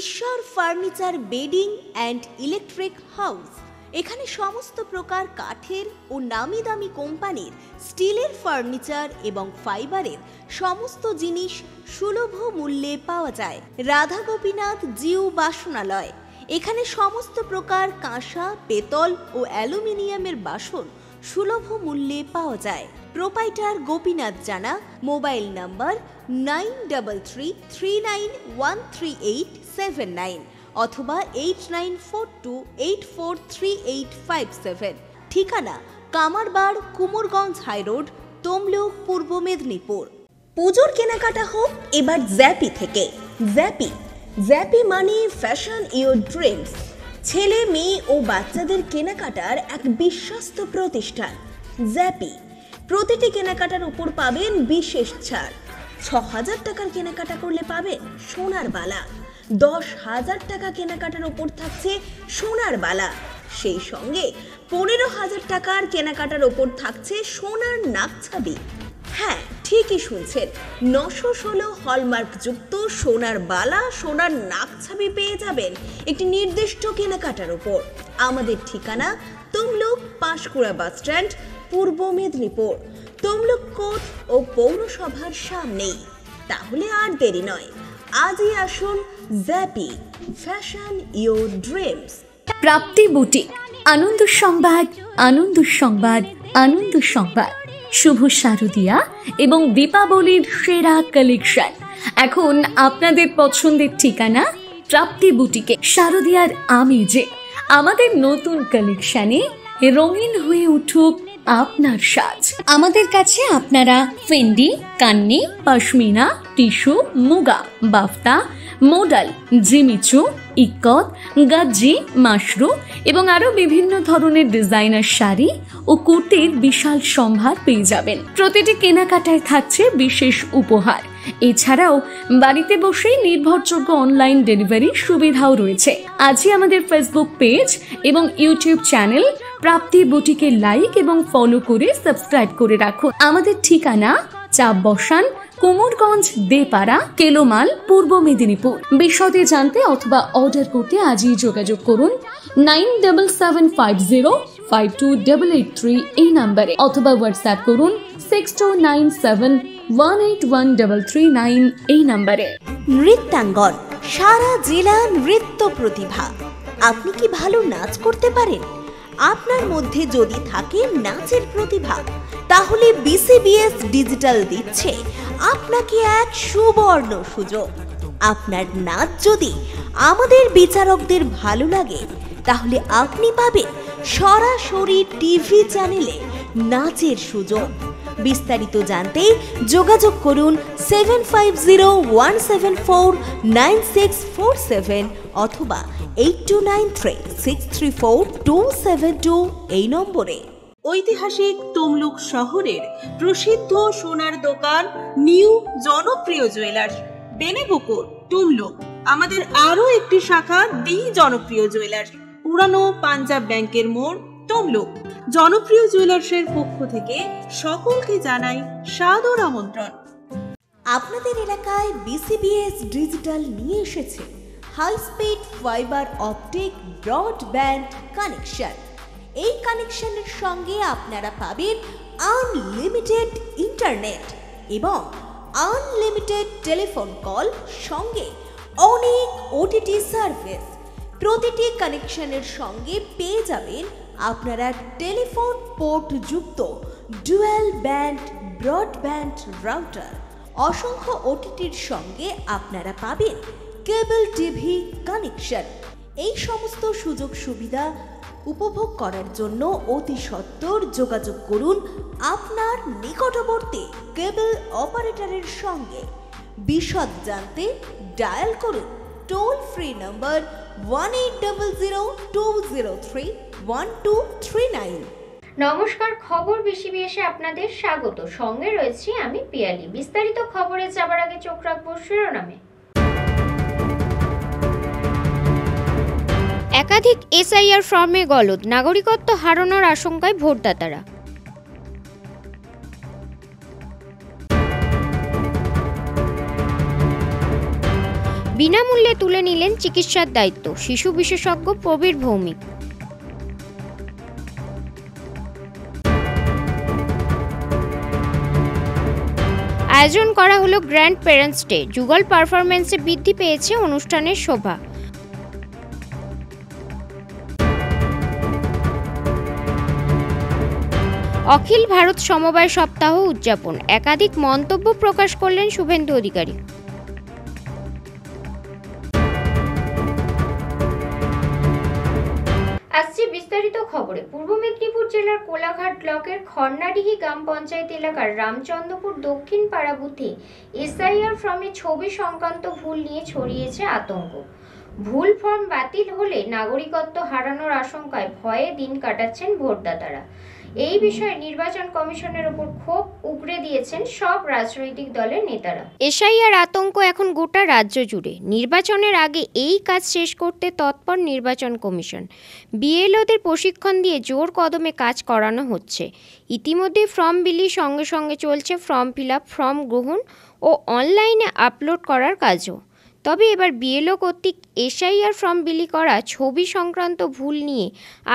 ঈশ্বর furniture bedding and electric house. এখানে সমস্ত প্রকার কাঠের ও নামি দামি কোম্পানির স্টিলের ফার্নিচার এবং ফাইবারের সমস্ত জিনিস সুলভ মূল্যে পাওয়া যায়। রাধা গোপীনাথ জিউ বাসনালয়। এখানে সমস্ত প্রকার কাঁসা, পেতল ও অ্যালুমিনিয়ামের বাসন সুলভ মূল্যে পাওয়া যায়। প্রোপাইটার গোপীনাথ জানা। মোবাইল নাম্বার 9333913879 অথবা 8942843857। ঠিকানা কামারবাড়, কুমোরগঞ্জ হাইরোড, তমলুক, পূর্ব মেদিনীপুর। পুজোর কেনাকাটা হোক এবার জ্যাপি থেকে। জ্যাপি মানে ফ্যাশন ইওর ড্রিমস। ছেলে, মেয়ে ও বাচ্চাদের কেনাকাটার এক বিশ্বস্ত প্রতিষ্ঠান জ্যাপি। প্রতিটি কেনাকাটার উপর পাবেন বিশেষ ছাড়। ৬,০০০ টাকার কেনাকাটা করলে পাবেন সোনার বালা। ১০,০০০ টাকা কেনাকাটার উপর থাকছে সোনার বালা। সেই সঙ্গে ১৫,০০০ টাকার কেনাকাটার উপর থাকছে সোনার নাকছাবি। হ্যাঁ, ঠিকই শুনছেন, ৯১৬ হলমার্ক যুক্ত সোনার বালা, সোনার নাকছাবি পেয়ে যাবেন একটি নির্দিষ্ট কেনাকাটার উপর। আমাদের ঠিকানা তমলুক পাঁশকুড়া বাস স্ট্যান্ড, পূর্ব মেদিনীপুর। তমলুক কোর্ট ও পৌরসভার সামনেই। তাহলে আর দেরি নয়, আজই আসুন জ্যাপি, fashion your dreams. Prapti boutique. আনন্দ সংবাদ, আনন্দ সংবাদ, আনন্দ সংবাদ। শুভ শারদিয়া এবং দীপাবলির সেরা কালেকশন এখন আপনাদের পছন্দের ঠিকানা প্রাপ্তি বুটিকে। শারদিয়ার আমেজে আমাদের নতুন কালেকশনে রঙিন হয়ে উঠুক আপনার সাজ। আমাদের কাছে আপনারা Fendi, Kanni, pashmina, tissue, muga, বাফতা, modal, Jimmy Choo, ikat, গাজ্জি, Mashru এবং আরো বিভিন্ন ধরনের ডিজাইনার শাড়ি ও কুর্তির বিশাল সম্ভার পেয়ে যাবেন। প্রতিটি কেনাকাটায় থাকছে বিশেষ উপহার। এছাড়াও বাড়িতে বসেই নির্ভরযোগ্য অনলাইন ডেলিভারি সুবিধাও রয়েছে। আজই আমাদের ফেসবুক পেজ এবং ইউটিউব চ্যানেল প্রাপ্তি বুটিকে লাইক এবং ফলো করে সাবস্ক্রাইব করে রাখুন। আমাদের ঠিকানা চাপ বসান, কুমোরগঞ্জ দেপাড়া, কেলোমাল, পূর্ব মেদিনীপুর। বিশদে জানতে অথবা অর্ডার করতে আজই যোগাযোগ করুন 9750528883 এই নাম্বারে, অথবা হোয়াটসঅ্যাপ করুন 6297181339 এই নাম্বারে। নৃত্যাঙ্গন, সারা জেলা নৃত্য প্রতিভা। আপনি কি ভালো নাচ করতে পারেন? আপনার মধ্যে যদি থাকে নাচের প্রতিভা, তাহলে বিসিবিএস ডিজিটাল দিচ্ছে আপনাকে এক সুবর্ণ সুযোগ। আপনার নাচ যদি আমাদের বিচারকদের ভালো লাগে, তাহলে আপনি পাবেন সরাসরি টিভি চ্যানেলে নাচের সুযোগ। বিস্তারিত জানতে যোগাযোগ করুন 7501749647 অথবা 8293634272 এই নম্বরে। ঐতিহাসিক তমলুক শহরের প্রসিদ্ধ সোনার দোকান নিউ জনপ্রিয় জুয়েলার্স, বেনেপুকুর, তমলুক। আমাদের আরো একটি শাখা দি জনপ্রিয় জুয়েলার্স, পুরানো পাঞ্জাব ব্যাংকের মোড়, তমলুক। জনপ্রিয় জুয়েলার্সের পক্ষ থেকে সকলকে জানাই সাদর আমন্ত্রণ। আপনাদের এলাকায় বিসিবিএস ডিজিটাল নিয়ে এসেছে high speed fibre optic broadband connection. এই কানেকশনের সঙ্গে আপনারা পাবেন আনলিমিটেড ইন্টারনেট এবং আনলিমিটেড টেলিফোন কল, সঙ্গে অনেক ওটিটি সার্ভিস। প্রতিটি কানেকশনের সঙ্গে পেয়ে যাবেন আপনারা টেলিফোন পোর্ট যুক্ত ডুয়াল ব্যান্ড ব্রডব্যান্ড রাউটার। অসংখ্য ওটিটির সঙ্গে আপনারা পাবেন কেবল টিভি কানেকশন। এই সমস্ত সুযোগ সুবিধা উপভোগ করার জন্য অতি সত্বর যোগাযোগ করুন আপনার নিকটবর্তী কেবল অপারেটরের সঙ্গে। বিশদ জানতে ডায়াল করুন টোল ফ্রি নম্বর 1800203139। নমস্কার, খবর বিসিবিএসে আপনাদের স্বাগত। সঙ্গে রয়েছি আমি পিয়ালি। বিস্তারিত খবরে যাবার আগে চোখ রাখবো শিরোনামে। একাধিক এসআইআর ফর্মে গলদ, নাগরিকত্ব হারানোর আশঙ্কায় ভোটদাতারা। বিনামূল্যে তুলে নিলেন চিকিৎসার দায়িত্ব শিশু বিশেষজ্ঞ প্রবীর ভৌমিক। আয়োজন করা হলো গ্র্যান্ড প্যারেন্টস ডে। যুগল পারফরমেন্সে বৃদ্ধি পেয়েছে অনুষ্ঠানের শোভা। অখিল ভারত সমবায় সপ্তাহ উদযাপন, একাধিক মন্তব্য প্রকাশ করলেন শুভেন্দু অধিকারী। আসছে বিস্তারিত খবরে। পূর্ব মেদিনীপুর জেলার কোলাঘাট ব্লকের খন্নাডিহি গ্রাম পঞ্চায়েত এলাকার রামচন্দ্রপুর দক্ষিণ পাড়া বুথে এসআইআর ফর্মে ছবি সংক্রান্ত ভুল নিয়ে ছড়িয়েছে আতঙ্ক। ভুল ফর্ম বাতিল হলে নাগরিকত্ব হারানোর আশঙ্কায় ভয়ে দিন কাটাচ্ছেন ভোটদাতারা। এই বিষয়ে নির্বাচন কমিশনের উপর ক্ষোভ উগরে দিয়েছেন সব রাজনৈতিক দলের নেতারা। এসআইআর আতঙ্ক এখন গোটা রাজ্য জুড়ে। নির্বাচনের আগে এই কাজ শেষ করতে তৎপর নির্বাচন কমিশন। বিএলওদের প্রশিক্ষণ দিয়ে জোর কদমে কাজ করানো হচ্ছে। ইতিমধ্যে ফর্ম বিলির সঙ্গে সঙ্গে চলছে ফর্ম ফিল আপ, ফর্ম গ্রহণ ও অনলাইনে আপলোড করার কাজও। তবে এবার বিএলও কর্তৃক এসআইআর ফর্ম বিলি করা ছবি সংক্রান্ত ভুল নিয়ে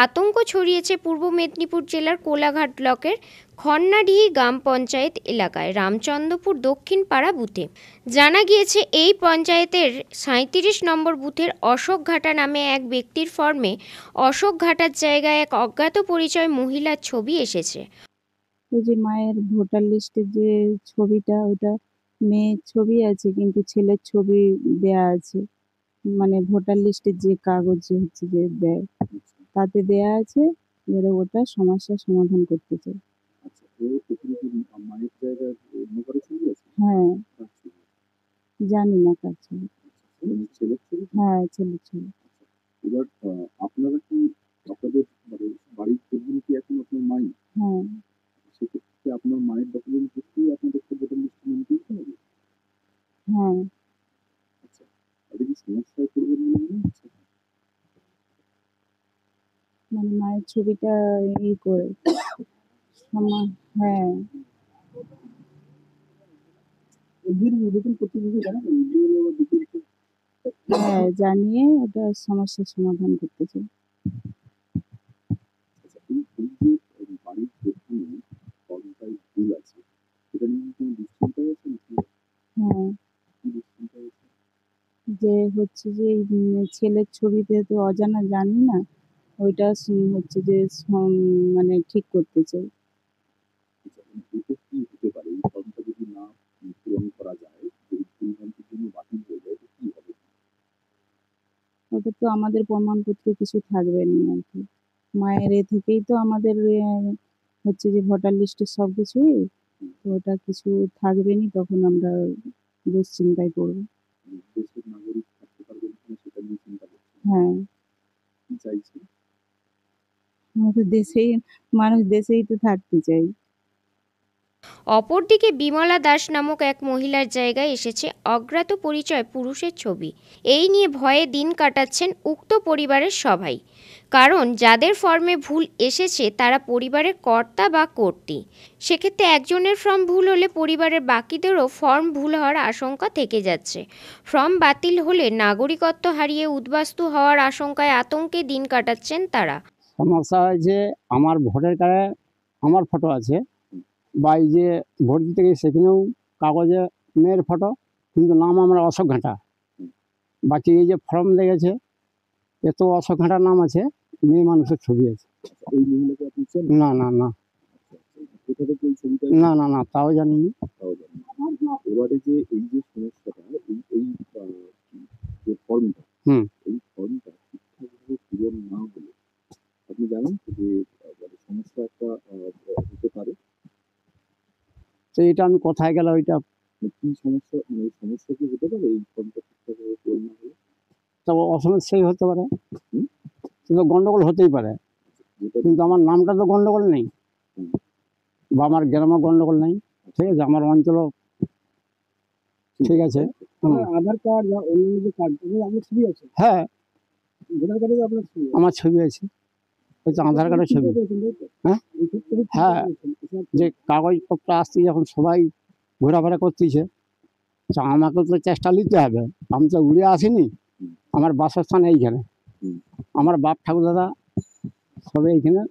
আতঙ্ক ছড়িয়েছে পূর্ব মেদিনীপুর জেলার কোলাঘাট ব্লকের খন্নাডিহি গ্রাম পঞ্চায়েত এলাকায় রামচন্দ্রপুর দক্ষিণ পাড়া বুথে। জানা গিয়েছে এই পঞ্চায়েতের 37 নম্বর বুথের অশোক ঘাটা নামে এক ব্যক্তির ফর্মে অশোক ঘাটার জায়গায় এক অজ্ঞাত পরিচয় মহিলার ছবি এসেছে। ওই যে মায়ের ভোটার লিস্টের যে ছবিটা, ওটা মেয়ের ছবি আছে কিন্তু ছেলের ছবি দেয়া আছে, মানে ভোটার লিস্টের যে কাগজ হচ্ছে যে দেয় তাতে দেয়া আছে। এবারে ওটা সমস্যার সমাধান করতে চাই। হ্যাঁ, জানি না কার ছবি। হ্যাঁ, ছেলের ছবি। এবার আপনারা কি আপনাদের বাড়ির প্রধান কি এখন আপনার মাই? হ্যাঁ, সেক্ষেত্রে আপনার মায়ের ডকুমেন্ট দেখতেই আপনাদেরকে ভোটার লিস্টে নাম দিতে হবে? হ্যাঁ। আচ্ছা, তাহলে কি সমস্যায় পড়বেন বলে মনে হচ্ছে? মানে মায়ের ছবিটা করে হ্যাঁ, হ্যাঁ জানিয়ে ওটা সমস্যার সমাধান করতে চাই। আচ্ছা, এই যে বাড়ির প্রধানে ফর্মটায় ভুল আছে, এটা নিয়ে কোনো দুশ্চিন্তায় আছে নাকি? হ্যাঁ, কি দুশ্চিন্তায় আছে? যে হচ্ছে যে ছেলের ছবিতে তো অজানা জানি না, ওইটা হচ্ছে যে মানে ঠিক করতে চাই। আচ্ছা, এটা কি হতে পারে? এই ফর্মটা যদি না পূরণ করা যায়, যদি ভুলভ্রান্তির জন্য বাতিল হয়ে যায়, তো কি হবে? ওটা তো আমাদের প্রমাণপত্র কিছু থাকবে না আর কি। মায়ের থেকেই তো আমাদের হচ্ছে যে ভোটার লিস্টের সব কিছুই, তো ওটা কিছু থাকবে না, তখন আমরা দুশ্চিন্তায় পড়বো। দেশের নাগরিক থাকতে পারবেন কিনা সেটা নিয়ে চিন্তা করছেন? হ্যাঁ, কি চাইছেন? আমাদের মানুষ দেশেই তো থাকতে চাই। অপরদিকে বিমলা দাস নামক এক মহিলার জায়গায় এসেছে অজ্ঞাত পরিচয় পুরুষের ছবি। এই নিয়ে ভয়ে দিন কাটাচ্ছেন উক্ত পরিবারের সবাই। কারণ যাদের ফর্মে ভুল এসেছে তারা পরিবারের কর্তা বা কর্ত্রী। সেক্ষেত্রে একজনের ফর্ম ভুল হলে পরিবারের বাকিদেরও ফর্ম ভুল হওয়ার আশঙ্কা থেকে যাচ্ছে। ফর্ম বাতিল হলে নাগরিকত্ব হারিয়ে উদ্বাস্তু হওয়ার আশঙ্কায় আতঙ্কে দিন কাটাচ্ছেন তারা। সমস্যা হয়েছে, আমার ভোটার কার্ডে আমার ফটো আছে, বা এই যে ভোট দিতে গেছি সেখানেও কাগজে মেয়ের ফটো, কিন্তু নাম আমার অশোক ঘাটা। বাকি এই যে ফর্ম লেগেছে এত অশোক ঘাটার নাম আছে, মেয়ে মানুষের ছবি আছে। ওই মহিলাকে আপনি চেনেন? না না না কোথা থেকে এই ছবিটা? না না না তাও জানিনি। তাও জানেন না। এবারে যে এই যে সমস্যাটা, এই যে ফর্মটা, এই ফর্মটা ঠিকঠাকভাবে পূরণ না হলে আপনি জানেন যে সমস্যা একটা হতে পারে। তো এটা আমি কোথায় গেলে ওইটা কি সমস্যা, মানে সমস্যা কি হতে পারে এই ফর্মটা ঠিকঠাকভাবে পূরণ না হলে? তবে অসমস্যাই হতে পারে, কিন্তু গন্ডগোল হতেই পারে। কিন্তু আমার নামটা তো গন্ডগোল নেই, বা আমার গ্রামে গন্ডগোল নেই, ঠিক আছে, আমার অঞ্চলও ঠিক আছে। আধার কার্ড বা অন্য যে কার্ড আপনার ছবি আছে? হ্যাঁ, ভোটার কার্ডে আপনার ছবি আমার ছবি আছে, ওই তো আধার কার্ডের ছবি। হ্যাঁ হ্যাঁ, যে কাগজপত্র আসছে যখন সবাই ঘোরাফেরা করতেছে, তো আমাকে তো চেষ্টা নিতে হবে, আমি তো উড়ে আসিনি, আমার বাসস্থান এইখানে, আমার বাপ ঠাকুর দাদা সবে এইখানে।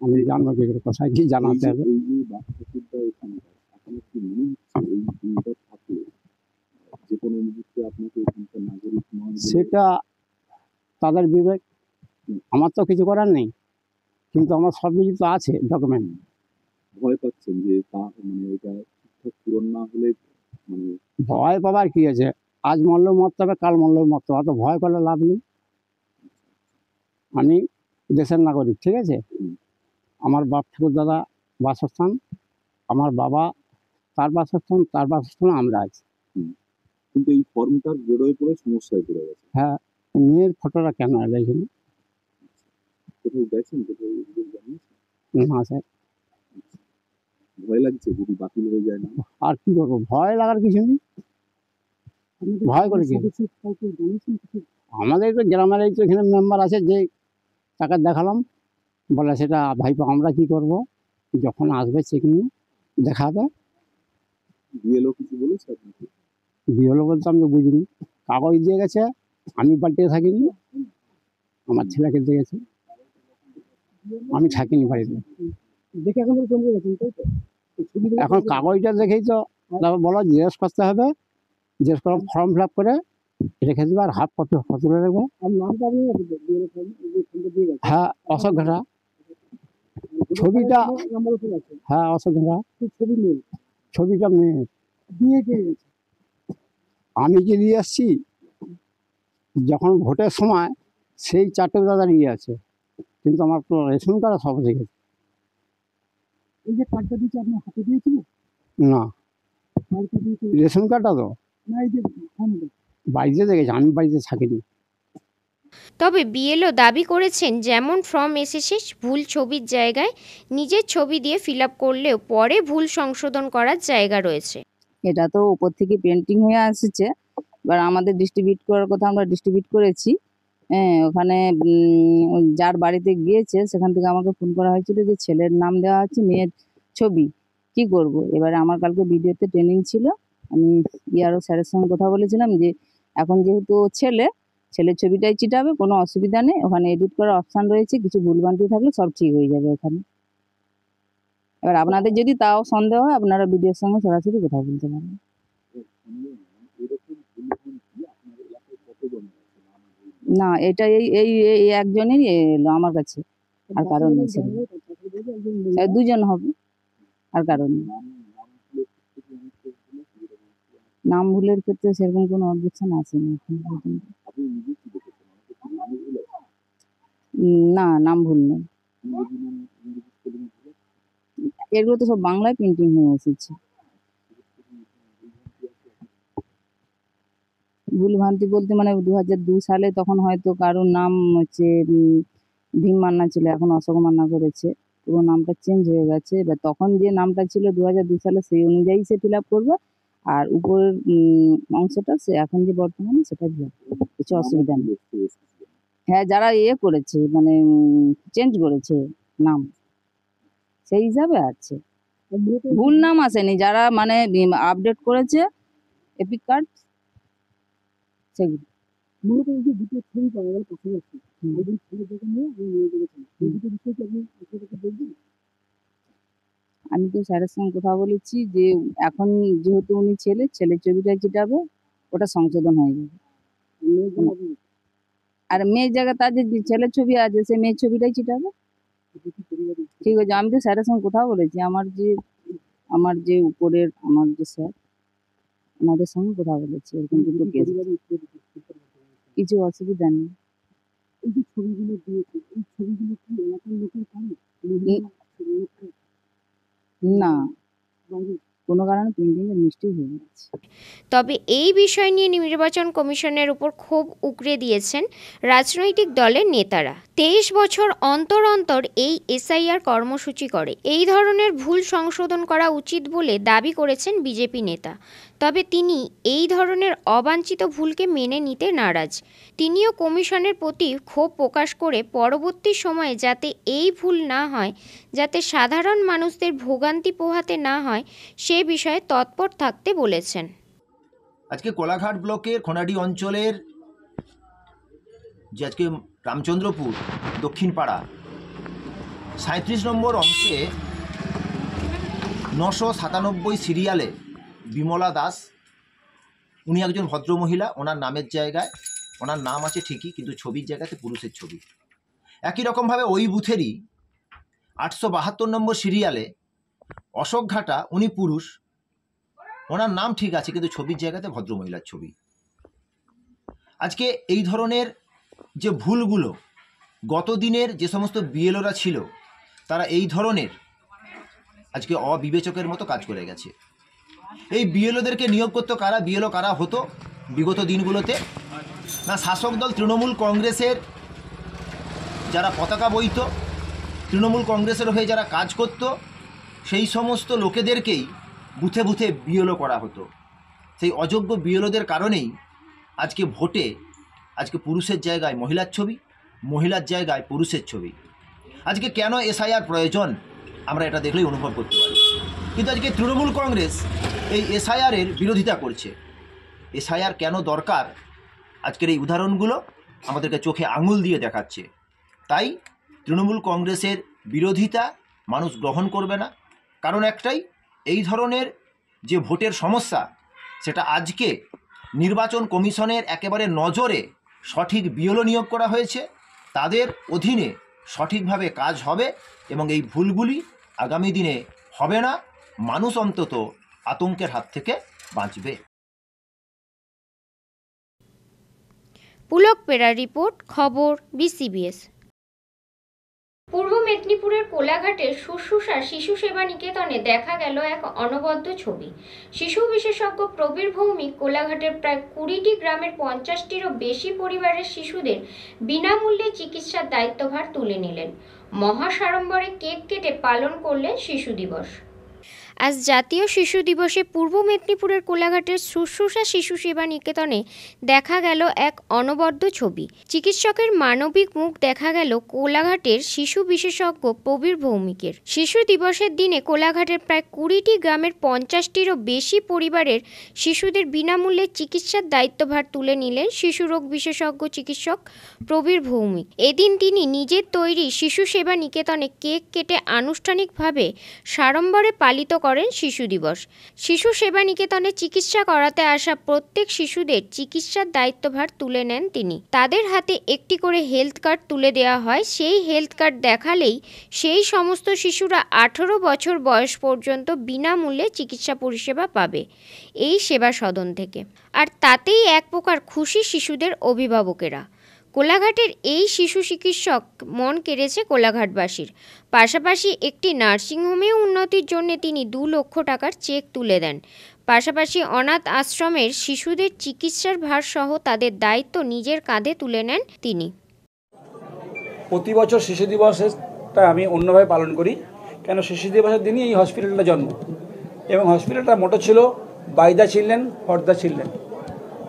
আমি জানবো কি করে, কোথায় কি জানাতে হবে। সেটা তাদের বিবেক, আমার তো কিছু করার নেই, কিন্তু আমার সব কিছু তো আছে ডকুমেন্ট। ভয় পাচ্ছেন যে মানে এটা ঠিকঠাক পূরণ না হলে মানে? ভয় পাবার কি আছে, আজ মরলেও মরতে হবে, কাল মরলেও মরতে হবে, অত ভয় করলে লাভ নেই। আমি দেশের নাগরিক, ঠিক আছে, আমার বাপ ঠাকুর দাদা বাসস্থান, আমার বাবা তার বাসস্থান আমরা আছি। কিন্তু এই ফর্মটার জড়োয় পড়ে সমস্যায় পড়ে গেছে। হ্যাঁ, মেয়ের ফটোটা কেন এলো এখানে? কোথাও গেছেন, কোথাও জানিয়েছেন? না স্যার। ভয় লাগছে যদি বাতিল হয়ে যায় না? আর কি করবো, ভয় লাগার কিছু নেই, ভয় করে কি? আমাদের তো গ্রামের এই তো এখানে মেম্বার আছে, যে তাকে দেখালাম, বলে সেটা ভাইপো আমরা কি করব, যখন আসবে চেকিং দেখাবে। বিএলও কিছু বলেছে আপনাকে? বিএলও বলতে আমি বুঝিনি, কাগজ দিয়ে গেছে, আমি বাড়িতে থাকিনি, আমার ছেলেকে দিয়েছে, আমি থাকিনি বাড়িতে। এখন কাগজটা দেখেই তো বলো জিজ্ঞেস করতে হবে, জিজ্ঞেস করে ফর্ম ফিল আপ করে রেখে দেবে, আর হাফ কপি তুলে রাখবে। হ্যাঁ, অশোক ঘাটা ছবিটা, হ্যাঁ অশোক ঘাটা ছবিটা মেয়ে। আমি কি নিয়ে আসছি, যখন ভোটের সময় সেই 4টে দাদা নিয়ে আছে, কিন্তু আমার তো রেশন কার্ড সব দেখেছে। এই যে কার্ডটা দিয়েছে আপনার হাতে দিয়েছিল না, রেশন কার্ডটা তো না, এই যে ফর্মটা বাড়িতে দেখেছি, আমি বাড়িতে থাকিনি। তবে বিএলও দাবি করেছেন, যেমন ফর্ম এসেছে ভুল ছবির জায়গায় নিজের ছবি দিয়ে ফিল আপ করলেও পরে ভুল সংশোধন করার জায়গা রয়েছে। এটা তো উপর থেকে পেন্টিং হয়ে আসছে, এবার আমাদের ডিস্ট্রিবিউট করার কথা, আমরা ডিস্ট্রিবিউট করেছি। হ্যাঁ, ওখানে যার বাড়িতে গিয়েছে সেখান থেকে আমাকে ফোন করা হয়েছিল যে ছেলের নাম দেওয়া হচ্ছে, মেয়ের ছবি, কি করব। এবারে আমার কালকে ভিডিওতে ট্রেনিং ছিল, আমি ইয়ারও স্যারের সঙ্গে কথা বলেছিলাম যে এখন যেহেতু ছেলের ছবিটাই চিটাবে, কোনো অসুবিধা নেই, ওখানে এডিট করার অপশান রয়েছে, কিছু ভুলভ্রান্তি থাকলে সব ঠিক হয়ে যাবে ওখানে। এবার আপনাদের যদি তাও সন্দেহ হয়, আপনারা ভিডিওর সঙ্গে সরাসরি কথা বলতে পারেন। না, এটা এই এই এই একজনেরই এলো আমার কাছে, আর কারণ নেই, দুজন হবে, আর কারণ নেই। নাম ভুলের ক্ষেত্রে সেরকম কোনো অবজেকশন আসেনি এখন পর্যন্ত। না, নাম ভুল নেই, এগুলো তো সব বাংলায় প্রিন্টিং হয়ে এসেছে। ভুলভ্রান্তি বলতে মানে 2002 সালে তখন হয়তো কারোর নাম হচ্ছে ভীম মান্না ছিল, এখন অশোক মান্না করেছে, পুরো নামটা চেঞ্জ হয়ে গেছে। এবার তখন যে নামটা ছিল 2002 সালে সেই অনুযায়ী সে ফিল আপ করবে, আর উপরের অংশটা সে এখন যে বর্তমানে সেটা ফিল আপ করবে, কিছু অসুবিধা নেই। হ্যাঁ, যারা করেছে মানে চেঞ্জ করেছে নাম, সেই হিসাবে আছে, ভুল নাম আসেনি। যারা মানে আপডেট করেছে এপিক কার্ড, সেগুলো মূলত এই যে দুটো ছবি পাওয়া গেল পাশাপাশি, এই দুই ছবির জায়গা নিয়ে আপনি নিয়ে গেছেন, এই দুটো বিষয় কি আপনি বিষয়টাকে বলবেন? আমি তো স্যারের সঙ্গে কথা বলেছি যে এখন যেহেতু উনি ছেলের ছবিটা চিটাবে, ওটা সংশোধন হয়ে যাবে, আর মেয়ের জায়গায় তার যে ছেলের ছবি আছে সে মেয়ের ছবিটাই চিটাবে। ঠিক আছে, আমি তো স্যারের সঙ্গে কথা বলেছি, আমার যে উপরের আমার যে স্যার, ওনাদের সঙ্গে কথা বলেছি, এরকম দুটো কেস, কিছু অসুবিধা নেই। এই যে ছবিগুলো দিয়েছে, এই ছবিগুলো কি এলাকার লোকের কারণে না, কোনো কারণে প্রিন্টিং এর মিস্টেক হয়ে গেছে। তবে এই বিষয় নিয়ে নির্বাচন কমিশনের উপর ক্ষোভ উগরে দিয়েছেন রাজনৈতিক দলের নেতারা। 23 বছর অন্তর অন্তর এই এসআইআর কর্মসূচি করে, এই ধরনের ভুল সংশোধন করা উচিত বলে দাবি করেছেন বিজেপি নেতা। তবে তিনি এই ধরনের অবাঞ্ছিত ভুলকে মেনে নিতে নারাজ। তিনিও কমিশনের প্রতি ক্ষোভ প্রকাশ করে পরবর্তী সময়ে যাতে এই ভুল না হয়, যাতে সাধারণ মানুষদের ভোগান্তি পোহাতে না হয়, সে বিষয়ে তৎপর থাকতে বলেছেন। আজকে কোলাঘাট ব্লকের খোনাডি অঞ্চলের যে আজকে রামচন্দ্রপুর দক্ষিণ পাড়া 37 নম্বর অংশে 997 সিরিয়ালে বিমলা দাস, উনি একজন ভদ্রমহিলা, ওনার নামের জায়গায় ওনার নাম আছে ঠিকই, কিন্তু ছবির জায়গাতে পুরুষের ছবি। একই রকমভাবে ওই বুথেরই 872 নম্বর সিরিয়ালে অশোক ঘাটা, উনি পুরুষ, ওনার নাম ঠিক আছে কিন্তু ছবির জায়গাতে ভদ্রমহিলার ছবি। আজকে এই ধরনের যে ভুলগুলো গত দিনের যে সমস্ত বিএলওরা ছিল তারা এই ধরনের আজকে অবিবেচকের মতো কাজ করে গেছে। এই বিএলওদেরকে নিয়োগ করতো কারা, বিএলও কারা হতো বিগত দিনগুলোতে? না, শাসক দল তৃণমূল কংগ্রেসের যারা পতাকা বইত, তৃণমূল কংগ্রেসের হয়ে যারা কাজ করত, সেই সমস্ত লোকেদেরকেই বুথে বুথে বিএলও করা হতো। সেই অযোগ্য বিএলওদের কারণেই আজকে ভোটে আজকে পুরুষের জায়গায় মহিলার ছবি, মহিলার জায়গায় পুরুষের ছবি। আজকে কেন এসআইআর প্রয়োজন আমরা এটা দেখলেই অনুভব করতে পারি। কিন্তু আজকে তৃণমূল কংগ্রেস এই এসআইআরের বিরোধিতা করছে। এসআইআর কেন দরকার আজকের এই উদাহরণগুলো আমাদেরকে চোখে আঙুল দিয়ে দেখাচ্ছে। তাই তৃণমূল কংগ্রেসের বিরোধিতা মানুষ গ্রহণ করবে না, কারণ একটাই, এই ধরনের যে ভোটের সমস্যা সেটা আজকে নির্বাচন কমিশনের একেবারে নজরে সঠিক বিএলও নিয়োগ করা হয়েছে, তাদের অধীনে সঠিকভাবে কাজ হবে এবং এই ভুলগুলি আগামী দিনে হবে না, মানুষ অন্তত আতঙ্কের হাত থেকে বাঁচবে। পুলক পেরার রিপোর্ট, খবর বিসিবিএস। পূর্ব মেদিনীপুরের কোলাঘাটের শুশ্রূষা শিশু সেবা নিকেতনে দেখা গেল এক অনবদ্য ছবি। শিশু বিশেষজ্ঞ প্রবীর ভৌমিক কোলাঘাটের প্রায় 20টি গ্রামের 50টিরও বেশি পরিবারের শিশুদের বিনামূল্যে চিকিৎসার দায়িত্বভার তুলে নিলেন। মহাসাড়ম্বরে কেক কেটে পালন করলেন শিশু দিবস। আজ জাতীয় শিশু দিবসে পূর্ব মেদিনীপুরের কোলাঘাটের শুশ্রূষা শিশু সেবা নিকেতনে দেখা গেল এক অনবদ্য ছবি। চিকিৎসকের মানবিক মুখ দেখা গেল কোলাঘাটের শিশু বিশেষজ্ঞ প্রবীর ভৌমিকের। শিশু দিবসের দিনে কোলাঘাটের প্রায় 20টি গ্রামের 50টিরও বেশি পরিবারের শিশুদের বিনামূল্যে চিকিৎসার দায়িত্বভার তুলে নিলেন শিশু রোগ বিশেষজ্ঞ চিকিৎসক প্রবীর ভৌমিক। এদিন তিনি নিজের তৈরি শিশু সেবা নিকেতনে কেক কেটে আনুষ্ঠানিকভাবে সাড়ম্বরে পালিত করেন শিশু দিবস। শিশু সেবা নিকেতনে চিকিৎসা করাতে আসা প্রত্যেক শিশুদের চিকিৎসার দায়িত্বভার তুলে নেন তিনি। তাদের হাতে একটি করে হেলথ কার্ড তুলে দেওয়া হয়। সেই হেলথ কার্ড দেখালেই সেই সমস্ত শিশুরা 18 বছর বয়স পর্যন্ত বিনামূল্যে চিকিৎসা পরিষেবা পাবে এই সেবা সদন থেকে। আর তাতেই এক প্রকার খুশি শিশুদের অভিভাবকেরা। কোলাঘাটের এই শিশু চিকিৎসক মন কেড়েছে কোলাঘাটবাসীর। পাশাপাশি একটি নার্সিংহোমেও উন্নতির জন্য তিনি 2 লক্ষ টাকার চেক তুলে দেন। পাশাপাশি অনাথ আশ্রমের শিশুদের চিকিৎসার ভার সহ তাদের দায়িত্ব নিজের কাঁধে তুলে নেন তিনি। প্রতি বছর শিশু দিবসটা আমি অন্যভাবে পালন করি, কেন শিশু দিবসের দিনই এই হসপিটালটা জন্ম, এবং হসপিটালটার মোটো ছিল by the children for the children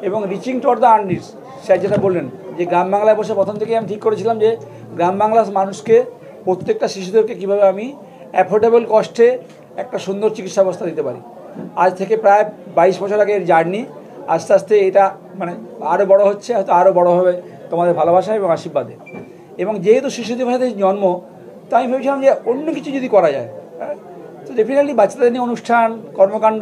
এবং reaching toward the unreach. Sir যেটা বললেন যে গ্রাম বাংলায় বসে প্রথম থেকেই আমি ঠিক করেছিলাম যে গ্রাম বাংলার মানুষকে, প্রত্যেকটা শিশুদেরকে কীভাবে আমি অ্যাফোর্ডেবল কস্টে একটা সুন্দর চিকিৎসা ব্যবস্থা দিতে পারি। আজ থেকে প্রায় 22 বছর আগের জার্নি, আস্তে আস্তে এটা মানে আরও বড় হচ্ছে, হয়তো আরও বড় হবে তোমাদের ভালোবাসা এবং আশীর্বাদে। এবং যেহেতু শিশু দিবসের জন্ম, তো আমি ভেবেছিলাম যে অন্য কিছু যদি করা যায়, তো ডেফিনেটলি বাচ্চাদের নিয়ে অনুষ্ঠান, কর্মকাণ্ড,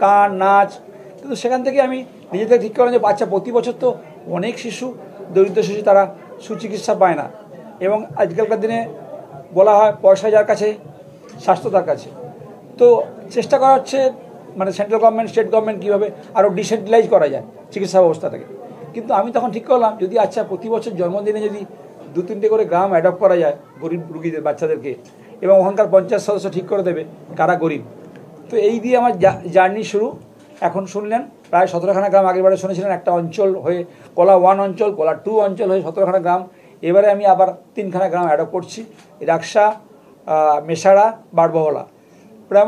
গান, নাচ। কিন্তু সেখান থেকে আমি নিজে থেকে ঠিক করলাম যে বাচ্চা প্রতি বছর তো অনেক শিশু, দরিদ্র শিশু, তারা সুচিকিৎসা পায় না, এবং আজকালকার দিনে বলা হয় পয়সা যার কাছে স্বাস্থ্য তার কাছে। তো চেষ্টা করা হচ্ছে মানে সেন্ট্রাল গভর্নমেন্ট, স্টেট গভর্নমেন্ট কীভাবে আরও ডিসেন্ট্রালাইজ করা যায় চিকিৎসা ব্যবস্থাটাকে। কিন্তু আমি তখন ঠিক করলাম যদি আচ্ছা প্রতি বছর জন্মদিনে যদি 2-3টে করে গ্রাম অ্যাডপ্ট করা যায় গরিব রুগীদের বাচ্চাদেরকে, এবং ওখানকার পঞ্চায়েত সদস্য ঠিক করে দেবে কারা গরিব। তো এই দিয়ে আমার জার্নি শুরু। এখন শুনলেন প্রায় 17খানা গ্রাম, আগেরবারে শুনেছিলেন একটা অঞ্চল হয়ে কোলা 1 অঞ্চল, কোলা 2 অঞ্চল হয়ে 17খানা গ্রাম। এবারে আমি আবার 3খানা গ্রাম অ্যাডপ্ট করছি, রাকসা, মেশাড়া, বারবহলা, প্রায়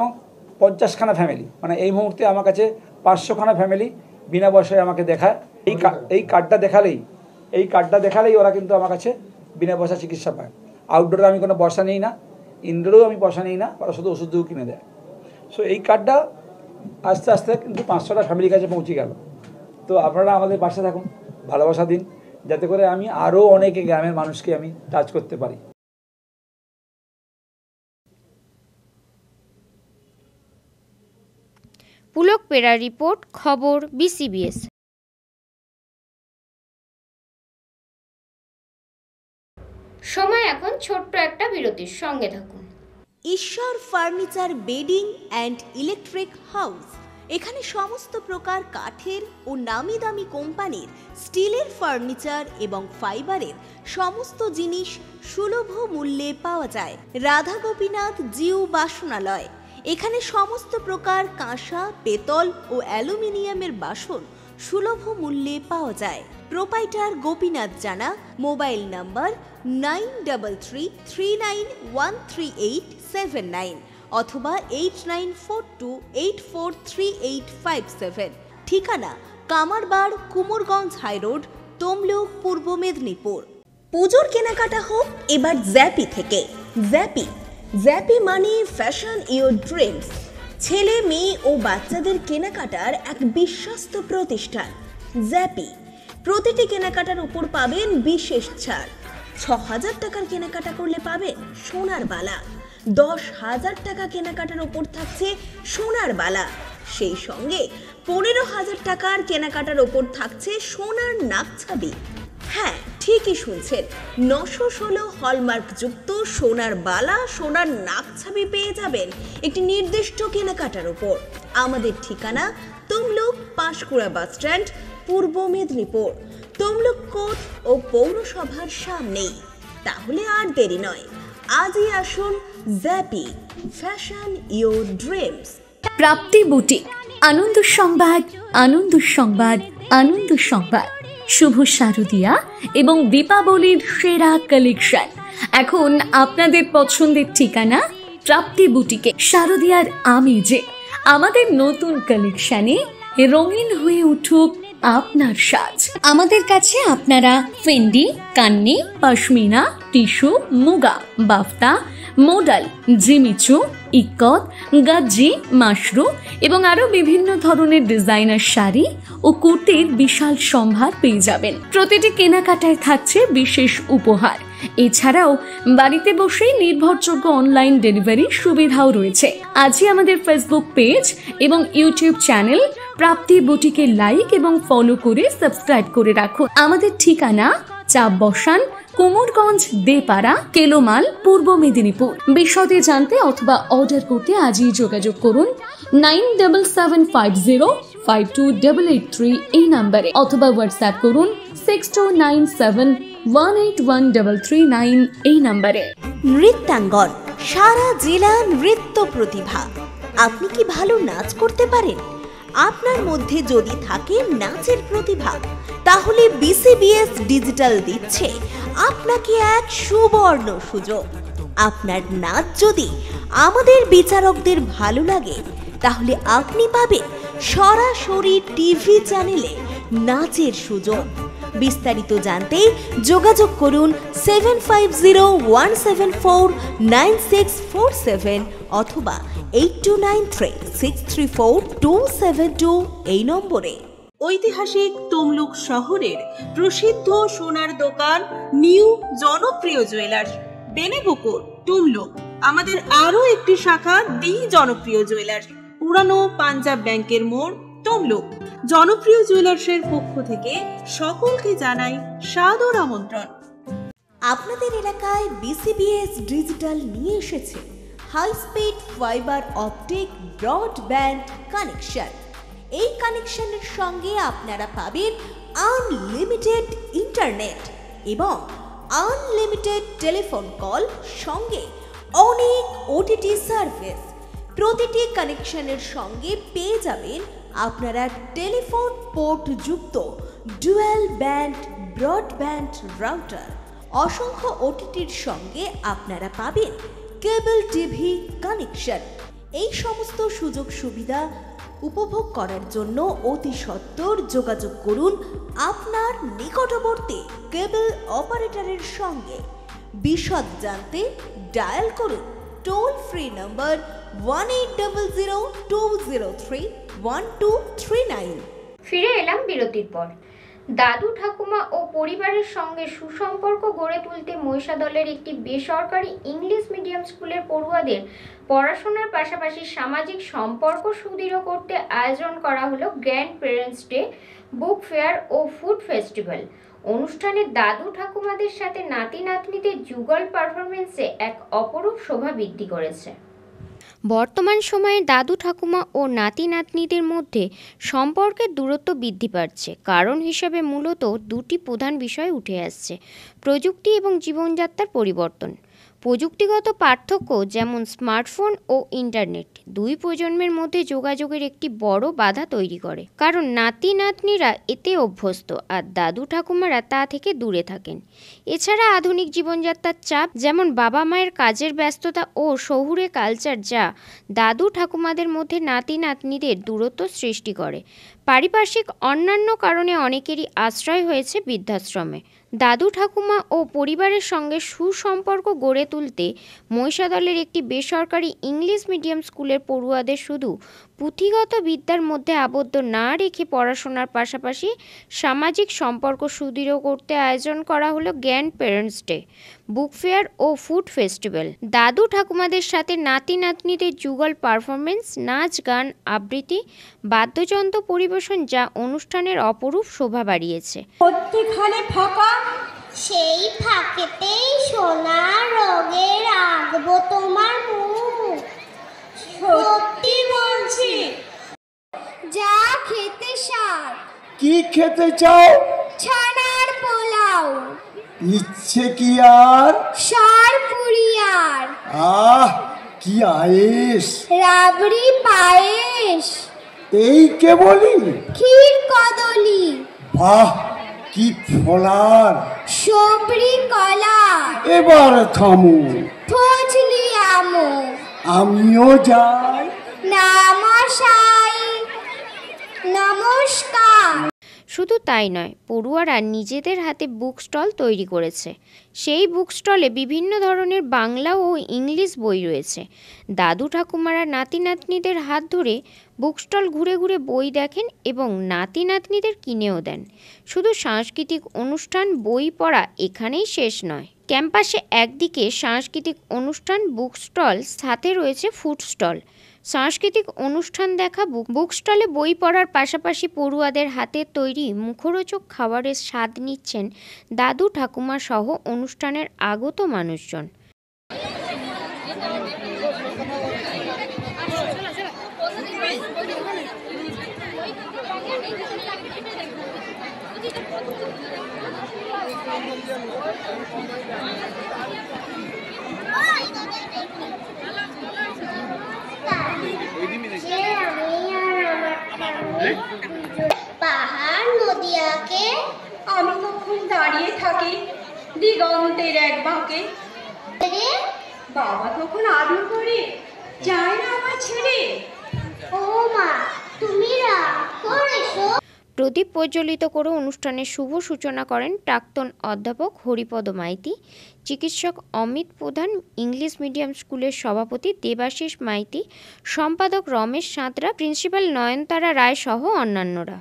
50খানা ফ্যামিলি। মানে এই মুহূর্তে আমার কাছে 500খানা ফ্যামিলি বিনা পয়সায় আমাকে দেখায়। এই কার্ডটা দেখালেই ওরা কিন্তু আমার কাছে বিনা পয়সা চিকিৎসা পায়। আউটডোরে আমি কোনো পয়সা নিই না, ইনডোরেও আমি পয়সা নিই না, ওরা শুধু ওষুধও কিনে দেয়। সো এই কার্ডটা আস্তে আস্তে কিন্তু 500টা ফ্যামিলির কাছে পৌঁছে গেল। তো আপনারা আমাদের পাশে থাকুন, ভালোবাসা দিন, যাতে করে আমি আরও অনেক গ্রামের মানুষকে আমি টাচ করতে পারি। পুলক পেরা রিপোর্ট, খবর BCBS। সময় এখন ছোট্ট একটা বিরতির, সঙ্গে থাকুন। ঈশ্বর furniture bedding and electric house. এখানে সমস্ত প্রকার কাঠের ও নামি দামি কোম্পানির স্টিলের ফার্নিচার এবং ফাইবারের সমস্ত জিনিস সুলভ মূল্যে পাওয়া যায়। রাধা গোপীনাথ জিউ বাসনালয়। এখানে সমস্ত প্রকার কাঁসা, পেতল ও অ্যালুমিনিয়ামের বাসন সুলভ মূল্যে পাওয়া যায়। প্রোপাইটার গোপীনাথ জানা। মোবাইল নাম্বার 9333913879 অথবা 8942843857। ঠিকানা কামারবাড়, কুমোরগঞ্জ হাইরোড, তমলুক, পূর্ব মেদিনীপুর। পুজোর কেনাকাটা হোক এবার জ্যাপি থেকে। জ্যাপি মানে ফ্যাশন ইওর ড্রিমস। ছেলে, মেয়ে ও বাচ্চাদের কেনাকাটার এক বিশ্বস্ত প্রতিষ্ঠান জ্যাপি। প্রতিটি কেনাকাটার উপর পাবেন বিশেষ ছাড়। 6000 টাকার কেনাকাটা করলে পাবেন সোনার বালা। 10,000 টাকা কেনাকাটার উপর থাকছে সোনার বালা। সেই সঙ্গে 15,000 টাকার কেনাকাটার উপর থাকছে সোনার নাকছাবি। হ্যাঁ, ঠিকই শুনছেন, 916 হলমার্ক যুক্ত সোনার বালা, সোনার নাকছাবি পেয়ে যাবেন একটি নির্দিষ্ট কেনাকাটার উপর। আমাদের ঠিকানা তমলুক পাঁশকুড়া বাস স্ট্যান্ড, পূর্ব মেদিনীপুর। তমলুক কোর্ট ও পৌরসভার সামনেই। তাহলে আর দেরি নয়, আজই আসুন জ্যাপি, fashion your dreams. Prapti boutique, আনন্দ সংবাদ, আনন্দ সংবাদ, আনন্দ সংবাদ। শুভ শারদিয়া এবং দীপাবলির সেরা কালেকশন এখন আপনাদের পছন্দের ঠিকানা প্রাপ্তি বুটিকে। শারদিয়ার আমেজে আমাদের নতুন কালেকশনে রঙিন হয়ে উঠুক আপনার সাজ। আমাদের কাছে আপনারা Fendi, Kanni, pashmina, tissue, muga, বাফতা, modal, Jimmy Choo, ইকত, গাজ্জি, Mashru এবং আরো বিভিন্ন ধরনের ডিজাইনার শাড়ি ও কুর্তির বিশাল সম্ভার পেয়ে যাবেন। প্রতিটি কেনাকাটায় থাকছে বিশেষ উপহার। এছাড়াও বাড়িতে বসেই নির্ভরযোগ্য অনলাইন ডেলিভারি সুবিধাও রয়েছে। আজই আমাদের ফেসবুক পেজ এবং ইউটিউব চ্যানেল প্রাপ্তি বুটিকে লাইক এবং ফলো করে সাবস্ক্রাইব করে রাখুন। আমাদের ঠিকানা চাপ বসান, কুমোরগঞ্জ দেপাড়া, কেলোমাল, পূর্ব মেদিনীপুর। বিশদে জানতে অথবা অর্ডার করতে আজই যোগাযোগ করুন 9775052883 এই নাম্বারে, অথবা হোয়াটসঅ্যাপ করুন 6297181339 এই নাম্বারে। নৃত্যাঙ্গন, সারা জেলা নৃত্য প্রতিভা। আপনি কি ভালো নাচ করতে পারেন? আপনার মধ্যে যদি থাকে নাচের প্রতিভা, তাহলে BCBS ডিজিটাল দিচ্ছে আপনাকে এক সুবর্ণ সুযোগ। আপনার নাচ যদি আমাদের বিচারকদের ভালো লাগে, তাহলে আপনি পাবেন সরাসরি টিভি চ্যানেলে নাচের সুযোগ। বিস্তারিত জানতে যোগাযোগ করুন 7501749647 অথবা 8293634272 এই নম্বরে। ঐতিহাসিক তমলুক শহরের প্রসিদ্ধ সোনার দোকান নিউ জনপ্রিয় জুয়েলার্স, বেনেপুকুর, তমলুক। আমাদের আরো একটি শাখা দি জনপ্রিয় জুয়েলার্স, পুরানো পাঞ্জাব ব্যাংকের মোড়, তমলুক। জনপ্রিয় জুয়েলার্সের পক্ষ থেকে সকলকে জানাই সাদর আমন্ত্রণ। আপনাদের এলাকায় BCBS ডিজিটাল নিয়ে এসেছে high speed fibre optic broadband connection. এই কানেকশনের সঙ্গে আপনারা পাবেন আনলিমিটেড ইন্টারনেট এবং আনলিমিটেড টেলিফোন কল, সঙ্গে অনেক OTT সার্ভিস। প্রতিটি কানেকশনের সঙ্গে পেয়ে যাবেন আপনারা টেলিফোন পোর্ট যুক্ত ডুয়াল ব্যান্ড ব্রডব্যান্ড রাউটার। অসংখ্য OTTর সঙ্গে আপনারা পাবেন কেবল টিভি কানেকশন। এই সমস্ত সুযোগ সুবিধা উপভোগ করার জন্য অতি সত্বর যোগাযোগ করুন আপনার নিকটবর্তী কেবল অপারেটরের সঙ্গে। বিশদ জানতে ডায়াল করুন টোল ফ্রি নম্বর 180020312339। ফিরে এলাম বিরতির পর। দাদু ঠাকুমা ও পরিবারের সঙ্গে সুসম্পর্ক গড়ে তুলতে মহিষাদলের একটি বেসরকারি ইংলিশ মিডিয়াম স্কুলের পড়ুয়াদের পড়াশোনার পাশাপাশি সামাজিক সম্পর্ক সুদৃঢ় করতে আয়োজন করা হলো grandparents day, book fair ও ফুড ফেস্টিভ্যাল। অনুষ্ঠানে দাদু ঠাকুমাদের সাথে নাতি নাতনিদের যুগল পারফরমেন্সে এক অপরূপ শোভা বৃদ্ধি করেছে। বর্তমান সময়ে দাদু ঠাকুমা ও নাতি নাতনিদের মধ্যে সম্পর্কের দূরত্ব বৃদ্ধি পাচ্ছে। কারণ হিসাবে মূলত দুটি প্রধান বিষয় উঠে আসছে: প্রযুক্তি এবং জীবনযাত্রার পরিবর্তন। প্রযুক্তিগত পার্থক্য যেমন স্মার্টফোন ও ইন্টারনেট দুই প্রজন্মের মধ্যে যোগাযোগের একটি বড় বাধা তৈরি করে, কারণ নাতি নাতনিরা এতে অভ্যস্ত আর দাদু ঠাকুমারা তা থেকে দূরে থাকেন। এছাড়া আধুনিক জীবনযাত্রার চাপ, যেমন বাবা মায়ের কাজের ব্যস্ততা ও শহুরে কালচার, যা দাদু ঠাকুমাদের মধ্যে নাতি নাতনিদের দূরত্ব সৃষ্টি করে। পারিপার্শ্বিক অন্যান্য কারণে অনেকেরই আশ্রয় হয়েছে বৃদ্ধাশ্রমে। দাদু ঠাকুমা ও পরিবারের সঙ্গে সুসম্পর্ক গড়ে তুলতে মহিষাদলের একটি বেসরকারি ইংলিশ মিডিয়াম স্কুলের পড়ুয়াদের শুধু পুঁথিগত বিদ্যার মধ্যে আবদ্ধ না রেখে পড়াশোনার পাশাপাশি সামাজিক সম্পর্ক সুদৃঢ় করতে আয়োজন করা হলো grandparents day, book fair ও ফুড ফেস্টিভ্যাল। দাদু ঠাকুমাদের সাথে নাতি নাতনিদের যুগল পারফরমেন্স, নাচ, গান, আবৃত্তি, বাদ্যযন্ত্র পরিবেশন, যা অনুষ্ঠানের অপরূপ শোভা বাড়িয়েছে। প্রত্যেকখানে ফাঁকা, সেই ফাঁকেতেই সোনার রঙের রাখবো তোমার মুখ। সত্যি বলছি, যা খেতে সার। কি খেতে চাও? ছানার পোলাও। ইচ্ছে কি আর? সার পুরিয়ার। আহ, কি আয়েস! রাবড়ি পায়েস। এই কে বলি? ক্ষীর কদলি। বাহ, কি ফলার! সবরি কলা। এবার থামো, ফজলি আমো। আমিও যাই। নমস্কার। নমস্কার। শুধু তাই নয়, পড়ুয়ারা নিজেদের হাতে বুক স্টল তৈরি করেছে। সেই বুক স্টলে বিভিন্ন ধরনের বাংলা ও ইংলিশ বই রয়েছে। দাদু ঠাকুমারা নাতি নাতনিদের হাত ধরে বুক স্টল ঘুরে ঘুরে বই দেখেন এবং নাতি নাতনিদের কিনেও দেন। শুধু সাংস্কৃতিক অনুষ্ঠান, বই পড়া এখানেই শেষ নয়। ক্যাম্পাসে একদিকে সাংস্কৃতিক অনুষ্ঠান, বুক স্টল, সাথে রয়েছে ফুড স্টল। সাংস্কৃতিক অনুষ্ঠান দেখা, বুক স্টলে বই পড়ার পাশাপাশি পড়ুয়াদের হাতের তৈরি মুখরোচক খাবারের স্বাদ নিচ্ছেন দাদু ঠাকুমা সহ অনুষ্ঠানের আগত মানুষজন। পাহাড় নদিয়াকে আমি তখন দাঁড়িয়ে থাকি দিগন্তের এক বাঁকে। বাবা তখন আদর করে যায় না আমার ছেড়ে। ও মা, তুমি রাগ করেছো? প্রদীপ প্রজ্বলিত করে অনুষ্ঠানের শুভ সূচনা করেন প্রাক্তন অধ্যাপক হরিপদ মাইতি, চিকিৎসক অমিত প্রধান, ইংলিশ মিডিয়াম স্কুলের সভাপতি দেবাশিস মাইতি, সম্পাদক রমেশ সাঁতরা, প্রিন্সিপাল নয়নতারা রায় সহ অন্যান্যরা।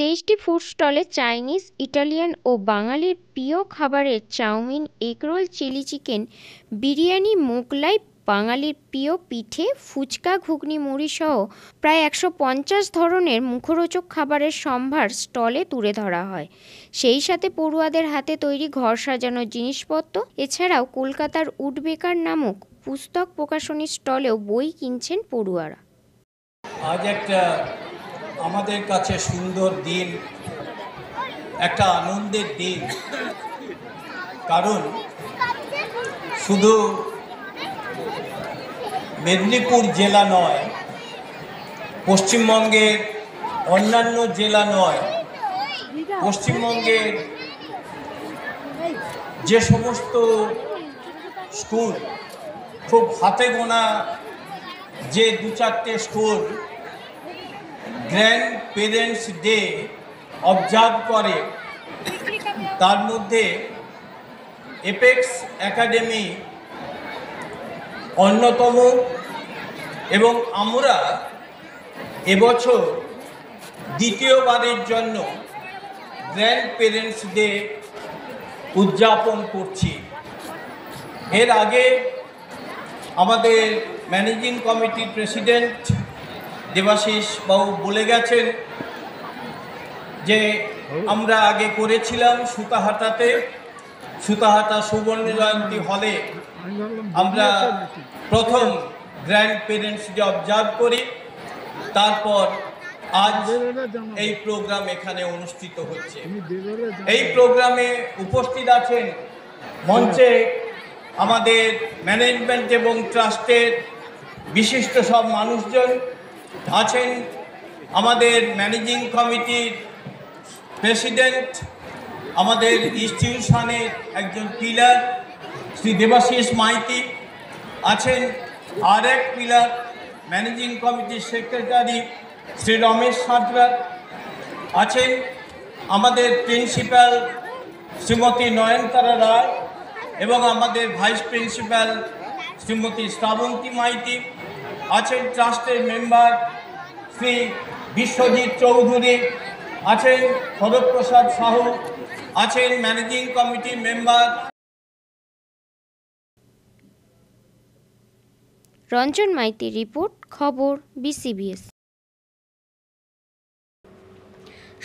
23টি ফুড স্টলে চাইনিজ, ইটালিয়ান ও বাঙালির প্রিয় খাবারের chow mein, egg roll, chilli chicken, biryani, Mughlai, বাঙালির প্রিয় পিঠে, ফুচকা, ঘুগনি, মুড়ি সহ প্রায় 150 ধরনের মুখরোচক খাবারের সম্ভার স্টলে তুলে ধরা হয়। সেই সাথে পড়ুয়াদের হাতে তৈরি ঘর সাজানোর জিনিসপত্র, এছাড়াও কলকাতার উডবেকার নামক পুস্তক প্রকাশনী স্টলেও বই কিনছেন পড়ুয়ারা। আজ একটা আমাদের কাছে সুন্দর দিন, একটা আনন্দের দিন, কারণ শুধু মেদিনীপুর জেলা নয়, পশ্চিমবঙ্গের অন্যান্য জেলা নয়, পশ্চিমবঙ্গের যে সমস্ত স্কুল, খুব হাতে গোনা যে 2-4টে school grandparents day observe করে, তার মধ্যে এপেক্স একাডেমি অন্যতম। এবং আমরা এবছর দ্বিতীয়বারের জন্য গ্র্যান্ড পেরেন্টস ডে উদযাপন করছি। এর আগে আমাদের ম্যানেজিং কমিটির প্রেসিডেন্ট দেবাশিস বাবু বলে গেছেন যে আমরা আগে করেছিলাম সুতাহাটাতে, সুতাহাটা সুবর্ণ জয়ন্তী হলে আমরা প্রথম গ্র্যান্ড পেরেন্টস ডে অবজার্ভ করি, তারপর আজ এই প্রোগ্রাম এখানে অনুষ্ঠিত হচ্ছে। এই প্রোগ্রামে উপস্থিত আছেন মঞ্চে আমাদের ম্যানেজমেন্ট এবং ট্রাস্টের বিশিষ্ট সব মানুষজন আছেন, আমাদের ম্যানেজিং কমিটির প্রেসিডেন্ট, আমাদের ইনস্টিটিউশনের একজন পিলার শ্রী দেবাশিস মাইতি আছেন, আর এক পিলার ম্যানেজিং কমিটির সেক্রেটারি শ্রী রমেশ সাঁতরা আছেন, আমাদের প্রিন্সিপাল শ্রীমতী নয়নতারা রায় এবং আমাদের ভাইস প্রিন্সিপাল শ্রীমতী শ্রাবন্তী মাইতি আছেন, ট্রাস্টের মেম্বার শ্রী বিশ্বজিৎ চৌধুরী আছেন, হরপ্রসাদ সাহু আছেন, ম্যানেজিং কমিটির মেম্বার। রঞ্জন মাইতির রিপোর্ট, খবর BCBS।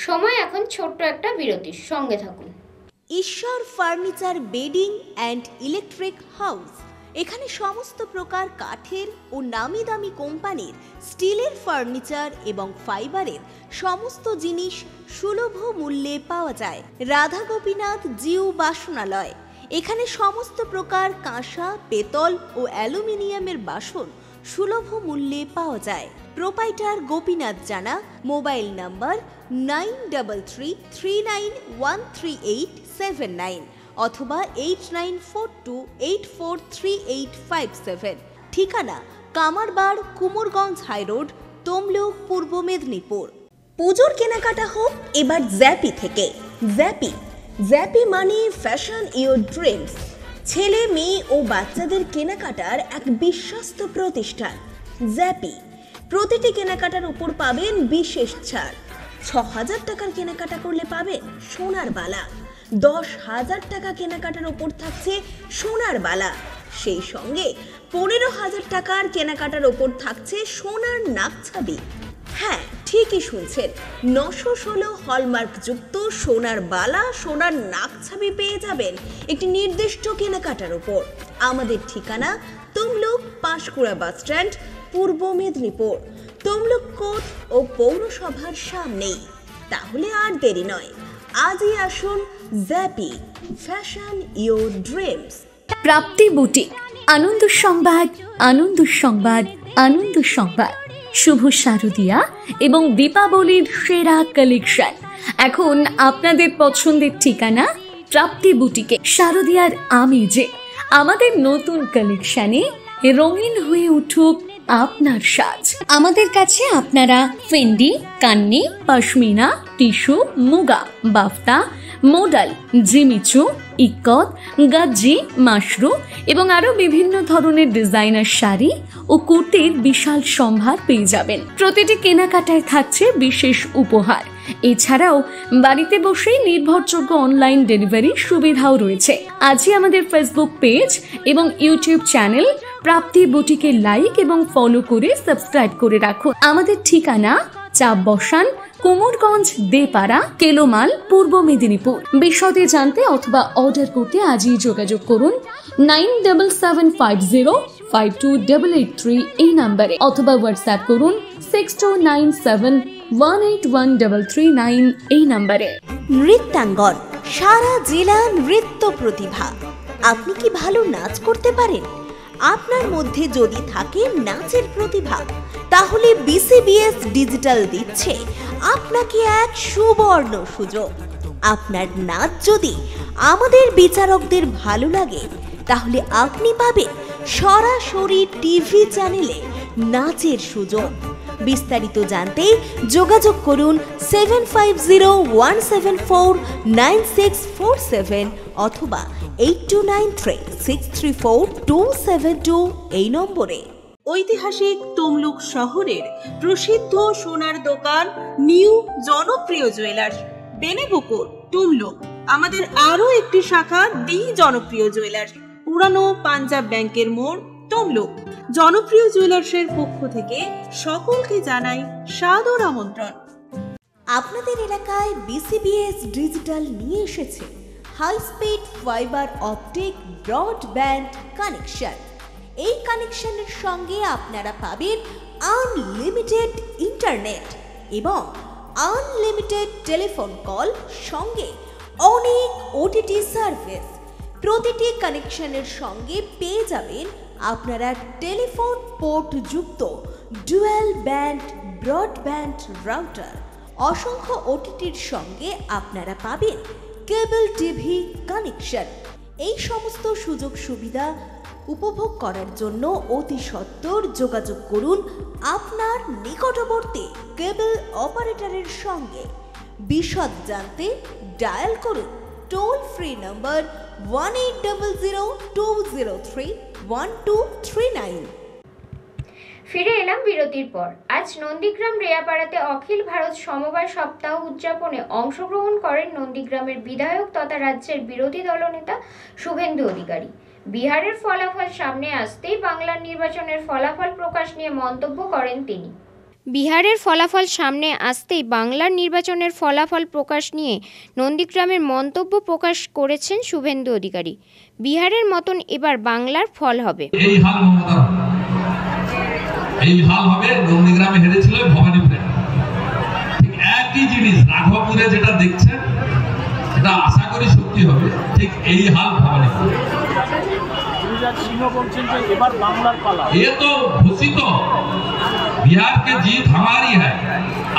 সময় এখন ছোট্ট একটা বিরতির, সঙ্গে থাকুন। ঈশ্বর furniture bedding and electric house, এখানে সমস্ত প্রকার কাঠের ও নামি দামি কোম্পানির স্টিলের ফার্নিচার এবং ফাইবারের সমস্ত জিনিস সুলভ মূল্যে পাওয়া যায়। রাধা গোপীনাথ জিউ বাসনালয়, এখানে সমস্ত প্রকার কাঁসা, পেতল ও অ্যালুমিনিয়ামের বাসন সুলভ মূল্যে পাওয়া যায়। প্রোপাইটার গোপীনাথ জানা, মোবাইল নাম্বার 9333913879 অথবা 8942843857। ঠিকানা কামারবাড়, কুমোরগঞ্জ হাইরোড, তমলুক, পূর্ব মেদিনীপুর। পুজোর কেনাকাটা হোক এবার জ্যাপি থেকে। জ্যাপি মানে ফ্যাশন ইওর ড্রিমস। ছেলে, মেয়ে ও বাচ্চাদের কেনাকাটার এক বিশ্বস্ত প্রতিষ্ঠান জ্যাপি। প্রতিটি কেনাকাটার উপর পাবেন বিশেষ ছাড়। 6000 টাকার কেনাকাটা করলে পাবেন সোনার বালা। 10,000 টাকা কেনাকাটার উপর থাকছে সোনার বালা। সেই সঙ্গে 15,000 টাকার কেনাকাটার উপর থাকছে সোনার নাকছাবি। হ্যাঁ, ঠিকই শুনছেন, 916 হলমার্কযুক্ত সোনার বালা, সোনার নাকছাবি পেয়ে যাবেন একটি নির্দিষ্ট কেনাকাটার উপর। আমাদের ঠিকানা তমলুক পাঁশকুড়া বাস স্ট্যান্ড, পূর্ব মেদিনীপুর। তমলুক কোর্ট ও পৌরসভার সামনেই। তাহলে আর দেরি নয়, আজই আসুন জ্যাপি, fashion your dreams. Prapti boutique, আনন্দ সংবাদ, আনন্দ সংবাদ, আনন্দ সংবাদ। শুভ শারদিয়া এবং দীপাবলির সেরা কালেকশন এখন আপনাদের পছন্দের ঠিকানা প্রাপ্তি বুটিকে। শারদিয়ার আমেজে আমাদের নতুন কালেকশনে রঙিন হয়ে উঠুক আপনার সাজ। আমাদের কাছে আপনারা Fendi, Kanni, pashmina, tissue, muga, বাফতা, modal, Jimmy Choo, ikat, গাজ্জি, Mashru এবং আরো বিভিন্ন ধরনের ডিজাইনার শাড়ি ও কুর্তির বিশাল সম্ভার পেয়ে যাবেন। প্রতিটি কেনাকাটায় থাকছে বিশেষ উপহার। এছাড়াও বাড়িতে বসেই নির্ভরযোগ্য অনলাইন ডেলিভারির সুবিধাও রয়েছে। আজই আমাদের ফেসবুক পেজ এবং ইউটিউব চ্যানেল প্রাপ্তি বুটিকে লাইক এবং ফলো করে সাবস্ক্রাইব করে রাখুন। আমাদের ঠিকানা চাপ বসান, কুমোরগঞ্জ, দেপাড়া, কেলোমাল, পূর্ব মেদিনীপুর। বিশদে জানতে অথবা অর্ডার করতে আজই যোগাযোগ করুন 9775052883 এই নাম্বারে, অথবা হোয়াটসঅ্যাপ করুন 6297181339 এই নাম্বারে। নৃত্যাঙ্গন, সারা জেলা নৃত্য প্রতিভা। আপনি কি ভালো নাচ করতে পারেন? আপনার মধ্যে যদি থাকে নাচের প্রতিভা, তাহলে বিসিবিএস ডিজিটাল দিচ্ছে আপনাকে এক সুবর্ণ সুযোগ। আপনার নাচ যদি আমাদের বিচারকদের ভালো লাগে, তাহলে আপনি পাবেন সরাসরি টিভি চ্যানেলে নাচের সুযোগ। বিস্তারিত জানতে যোগাযোগ করুন 7501749647 অথবা 8293634272 এই নম্বরে। ঐতিহাসিক তমলুক শহরের প্রসিদ্ধ সোনার দোকান নিউ জনপ্রিয় জুয়েলার্স, বেনেপুকুর, তমলুক। আমাদের আরো একটি শাখা দি জনপ্রিয় জুয়েলার্স, পুরানো পাঞ্জাব ব্যাংকের মোড়, তমলুক। জনপ্রিয় জুয়েলার্সের পক্ষ থেকে সকলকে জানাই সাদর আমন্ত্রণ। আপনাদের এলাকায় বিসিবিএস ডিজিটাল নিয়ে এসেছে high speed fibre optic broadband connection. এই কানেকশনের সঙ্গে আপনারা পাবেন আনলিমিটেড ইন্টারনেট এবং আনলিমিটেড টেলিফোন কল, সঙ্গে অনেক ওটিটি সার্ভিস। প্রতিটি কানেকশনের সঙ্গে পেয়ে যাবেন আপনারা টেলিফোন পোর্ট যুক্ত ডুয়াল ব্যান্ড ব্রডব্যান্ড রাউটার। অসংখ্য ওটিটির সঙ্গে আপনারা পাবেন কেবল টিভি কানেকশন। এই সমস্ত সুযোগ সুবিধা উপভোগ করার জন্য অতি সত্বর যোগাযোগ করুন আপনার নিকটবর্তী কেবল অপারেটরের সঙ্গে। বিশদ জানতে ডায়াল করুন টোল ফ্রি নম্বর 1800203139। ফিরে এলাম বিরতির পর। আজ নন্দীগ্রাম রেয়াপাড়াতে অখিল ভারত সমবায় সপ্তাহ উদযাপনে অংশগ্রহণ করেন নন্দীগ্রামের বিধায়ক তথা রাজ্যের বিরোধী দলনেতা শুভেন্দু অধিকারী। বিহারের ফলাফল সামনে আসতেই বাংলার নির্বাচনের ফলাফল প্রকাশ নিয়ে মন্তব্য করেন তিনি। বিহারের ফলাফল সামনে আসতেই বাংলার নির্বাচনের ফলাফল প্রকাশ নিয়ে নন্দীগ্রামের মন্তব্য প্রকাশ করেছেন শুভেন্দু অধিকারী। বিহারের মতন এবার বাংলার ফল হবে। এই হাল হবে নন্দীগ্রামে হেরেছিল ভবানীপুরে, ঠিক একই জিনিস রাঘবপুরে যেটা দেখছেন এটা আশা করি সত্যি হবে, ঠিক এই হাল ভবানীপুরে। ये तो घोषित बिहार के जीत हमारी है,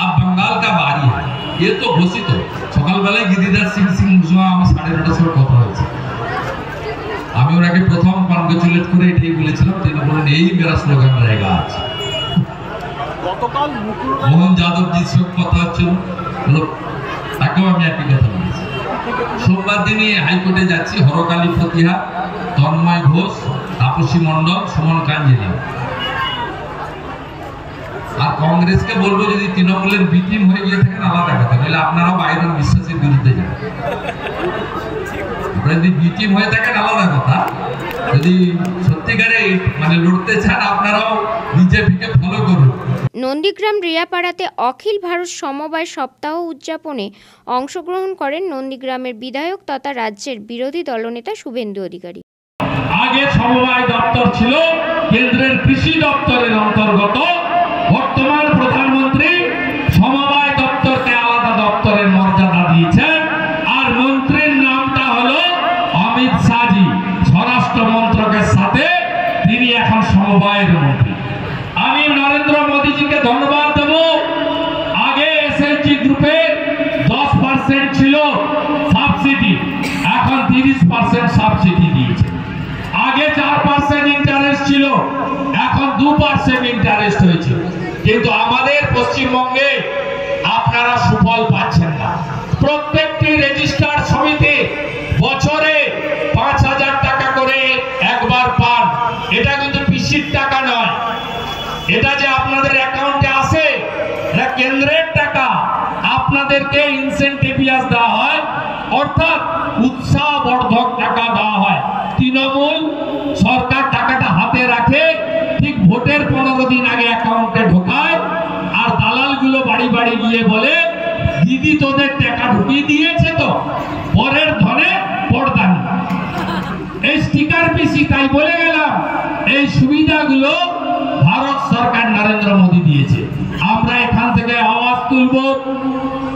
अब बंगाल का बारी है, ये तो घोषित। सकाल बेला गिरिराज सिंह मुर्मुआ 9:30 সময় কথা হয়েছে, আমি ওনাকে প্রথম কনগ্রেচুলেট করে এটাই বলেছিলাম, তিনি বলেন এই মেরা স্লোগান रहेगा आज। গতকাল মোহন যাদবজির সঙ্গে কথা হচ্ছিল, তাকেও আমি একই কথা বলেছি। সোমবার দিনই হাইকোর্টে যাচ্ছি, হরকালী প্রতিহার, তন্ময় ঘোষ, তাপসী মণ্ডল, সুমন কাঞ্জিনী। আর কংগ্রেসকে বলবো যদি তৃণমূলের বি টিম হয়ে গিয়ে থাকেন আলাদা কথা, নইলে আপনারাও বাইরের বিশ্বাসের বিরুদ্ধে যান। আপনারা যদি বি টিম হয়ে থাকেন আলাদা কথা, যদি সত্যিকারে মানে লড়তে চান আপনারাও বিজেপিকে ফলো করুন। নন্দীগ্রাম রিয়াপাড়াতে অখিল ভারত সমবায় সপ্তাহ উদযাপনে অংশগ্রহণ করেন নন্দীগ্রামের বিধায়ক তথা রাজ্যের বিরোধী দলনেতা শুভেন্দু অধিকারী। আগে সমবায় দপ্তর ছিল কেন্দ্রের কৃষি দপ্তরের অন্তর্গত, বর্তমান প্রধানমন্ত্রী সমবায় দপ্তরকে আলাদা দপ্তরের মর্যাদা দিয়েছেন, আর মন্ত্রীর নামটা হলো অমিত শাহজি, স্বরাষ্ট্র মন্ত্রকের সাথে তিনি এখন সমবায়ের মন্ত্রী। আমি নরেন্দ্র মোদীজিকে ধন্যবাদ দেব। আগে এসএলজি গ্রুপে 10% ছিল সাবসিডি, এখন 30% সাবসিডি দিয়েছে। আগে 4% ইন্টারেস্ট ছিল, এখন 2% ইন্টারেস্ট হয়েছে। কিন্তু আমাদের পশ্চিমবঙ্গে আপনারা সুফল পাচ্ছেন না। প্রত্যেকটি রেজিস্টার্ড সমিতি বছরে 5,000 টাকা করে একবার পান। এটা কিন্তু পিসির টাকা নয়, এটা যে আপনাদের অ্যাকাউন্টে আসে এটা কেন্দ্রের টাকা। আপনারা তাদেরকে ইনসেন্টিভিয়াস দেওয়া হয়, অর্থাৎ উৎসাহবর্ধক টাকা দেওয়া হয়। তৃণমূল সরকার টাকাটা হাতে রাখে, ঠিক ভোটের 15 দিন আগে অ্যাকাউন্টে ঢোকায়, আর দালালগুলো বাড়ি বাড়ি গিয়ে বলে দিদি তোদের টাকা ঢুকিয়ে দিয়েছে তো, পরের ধনে পর্দা নেই। এই স্টিকার পিসি, তাই বলে গেলাম এই সুবিধাগুলো ভারত সরকার নরেন্দ্র মোদী দিয়েছে। আমরা এখান থেকে আওয়াজ তুলব,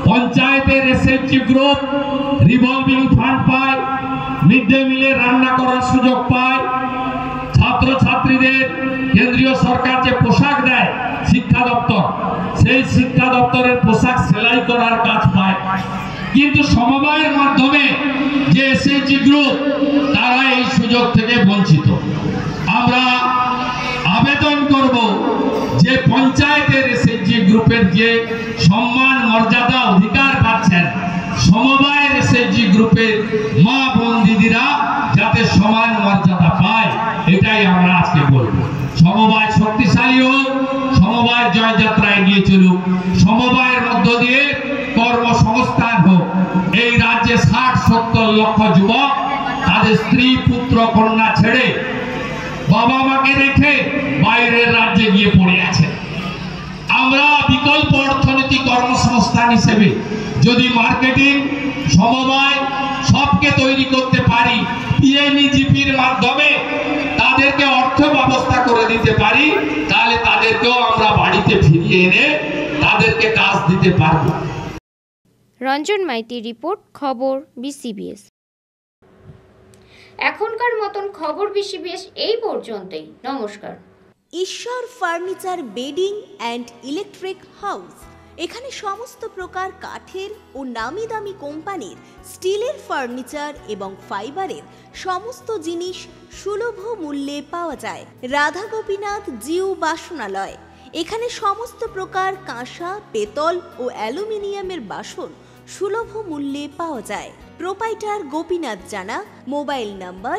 পঞ্চায়েতের এসএইচজি গ্রুপ রিভলভিং ফান্ড পায়, মিড ডে মিলে রান্না করার সুযোগ পায়, ছাত্রছাত্রীদের কেন্দ্রীয় সরকার যে পোশাক দেয় শিক্ষা দপ্তর, সেই শিক্ষা দপ্তরের পোশাক সেলাই করার কাজ পায়। কিন্তু সমবায়ের মাধ্যমে যে এসএইচজি গ্রুপ, তারা এই সুযোগ থেকে বঞ্চিত। আমরা আবেদন করব যে পঞ্চায়েতের এসএইচজি গ্রুপের যে সম্মান মর্যাদা অধিকার পাচ্ছেন, সমবায়ের এসএইচজি গ্রুপের মা বোন দিদিরা যাতে সমান মর্যাদা পায়, এটাই আমরা আজকে বলব। সমবায় শক্তিশালী হোক, সমবায়ের জয়যাত্রা এগিয়ে চলুক, সমবায়ের মধ্য দিয়ে কর্মসংস্থান হোক। এই রাজ্যে 60-70 লক্ষ যুবক তাদের স্ত্রী পুত্র কন্যা ছেড়ে, বাবা মাকে রেখে বাইরের রাজ্যে গিয়ে পড়ে আছে। আমরা বিকল্প অর্থনীতি কর্মসংস্থান হিসেবে যদি মার্কেটিং, সমবায় সবকে তৈরি করতে পারি, পিএমইজিপির মাধ্যমে তাদেরকে অর্থ ব্যবস্থা করে দিতে পারি, তাহলে তাদেরকেও আমরা বাড়িতে ফিরিয়ে এনে তাদেরকে কাজ দিতে পারব। রঞ্জন মাইতির রিপোর্ট, খবর বিসিবিএস। এখনকার মতন খবর বিসিবিএস এই পর্যন্তই। নমস্কার। ঈশ্বর furniture bedding and electric house. এখানে সমস্ত প্রকার কাঠের ও নামি দামি কোম্পানির স্টিলের ফার্নিচার এবং ফাইবারের সমস্ত জিনিস সুলভ মূল্যে পাওয়া যায়। রাধা গোপীনাথ জিউ বাসনালয়। এখানে সমস্ত প্রকার কাঁসা, পেতল ও অ্যালুমিনিয়ামের বাসন সুলভ মূল্যে পাওয়া যায়। প্রোপাইটার গোপীনাথ জানা। মোবাইল নাম্বার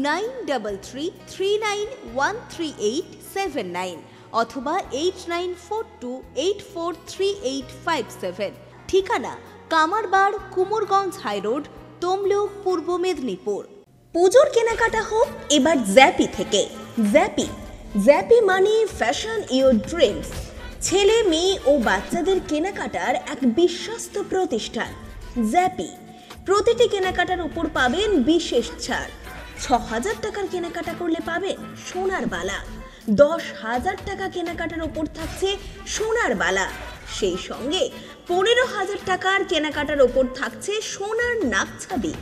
9333913879 অথবা 8942843857। ঠিকানা কামারবাড়, কুমোরগঞ্জ হাইরোড, তমলুক, পূর্ব মেদিনীপুর। পুজোর কেনাকাটা হোক এবার জ্যাপি থেকে। জ্যাপি মানে ফ্যাশন ইওর ড্রিমস। ছেলে, মেয়ে ও বাচ্চাদের কেনাকাটার এক বিশ্বস্ত প্রতিষ্ঠান জ্যাপি। প্রতিটি কেনাকাটার উপর পাবেন বিশেষ ছাড়। 6000 টাকার কেনাকাটা করলে পাবেন সোনার বালা। 10,000 টাকা কেনাকাটার উপর থাকছে সোনার বালা। সেই সঙ্গে 15,000 টাকার কেনাকাটার উপর থাকছে সোনার নাকছাবি।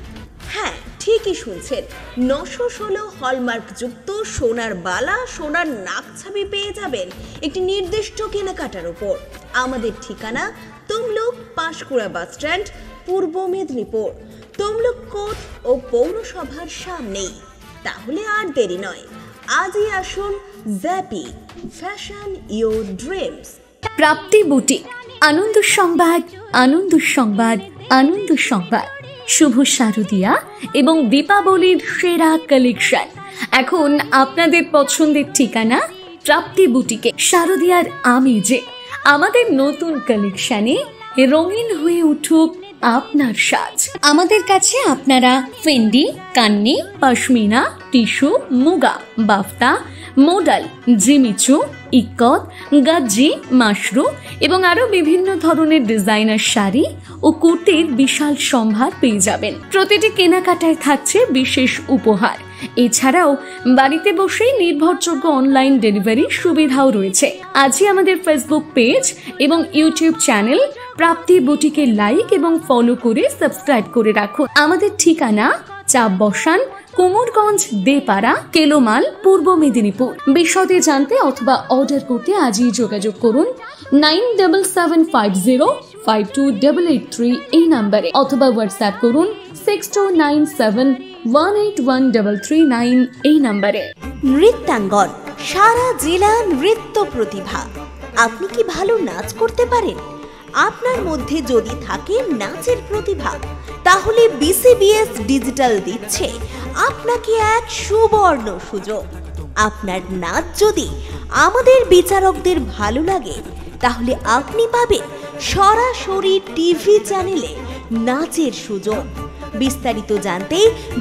হ্যাঁ, ঠিকই শুনছেন, 916 হলমার্ক যুক্ত সোনার বালা, সোনার নাকছাবি পেয়ে যাবেন একটি নির্দিষ্ট কেনাকাটার উপর। আমাদের ঠিকানা তমলুক পাঁশকুড়া বাস স্ট্যান্ড, পূর্ব মেদিনীপুর। তমলুক কোর্ট ও পৌরসভার সামনেই। তাহলে আর দেরি নয়, আজই আসুন জ্যাপি, fashion your dreams. Prapti boutique, আনন্দ সংবাদ, আনন্দ সংবাদ, আনন্দ সংবাদ। শুভ শারদিয়া এবং দীপাবলির সেরা কালেকশন এখন আপনাদের পছন্দের ঠিকানা প্রাপ্তি বুটিকে। শারদিয়ার আমেজে আমাদের নতুন কালেকশনে রঙিন হয়ে উঠুক আপনার সাজ। আমাদের কাছে আপনারা Fendi, Kanni, pashmina, tissue, muga, বাফতা, modal, Jimmy Choo, ইকত, গাজ্জি, Mashru এবং আরো বিভিন্ন ধরনের ডিজাইনার শাড়ি ও কুর্তির বিশাল সম্ভার পেয়ে যাবেন। প্রতিটি কেনাকাটায় থাকছে বিশেষ উপহার। এছাড়াও বাড়িতে বসেই নির্ভরযোগ্য অনলাইন ডেলিভারি সুবিধাও রয়েছে। আজই আমাদের ফেসবুক পেজ এবং ইউটিউব চ্যানেল প্রাপ্তি বুটিকে লাইক এবং ফলো করে সাবস্ক্রাইব করে রাখুন। আমাদের ঠিকানা চাপ বসান, কুমোরগঞ্জ দেপাড়া, কেলোমাল, পূর্ব মেদিনীপুর। বিশদে জানতে অথবা অর্ডার করতে আজই যোগাযোগ করুন 9775052883 এই নাম্বারে, অথবা হোয়াটসঅ্যাপ করুন 6297181339 এই নাম্বারে। নৃত্যাঙ্গন, সারা জেলা নৃত্য প্রতিভা। আপনি কি ভালো নাচ করতে পারেন? আপনার মধ্যে যদি থাকে নাচের প্রতিভা, তাহলে বিসিবিএস ডিজিটাল দিচ্ছে আপনাকে এক সুবর্ণ সুযোগ। আপনার নাচ যদি আমাদের বিচারকদের ভালো লাগে, তাহলে আপনি পাবেন সরাসরি টিভি চ্যানেলে নাচের সুযোগ। বিস্তারিত জানতে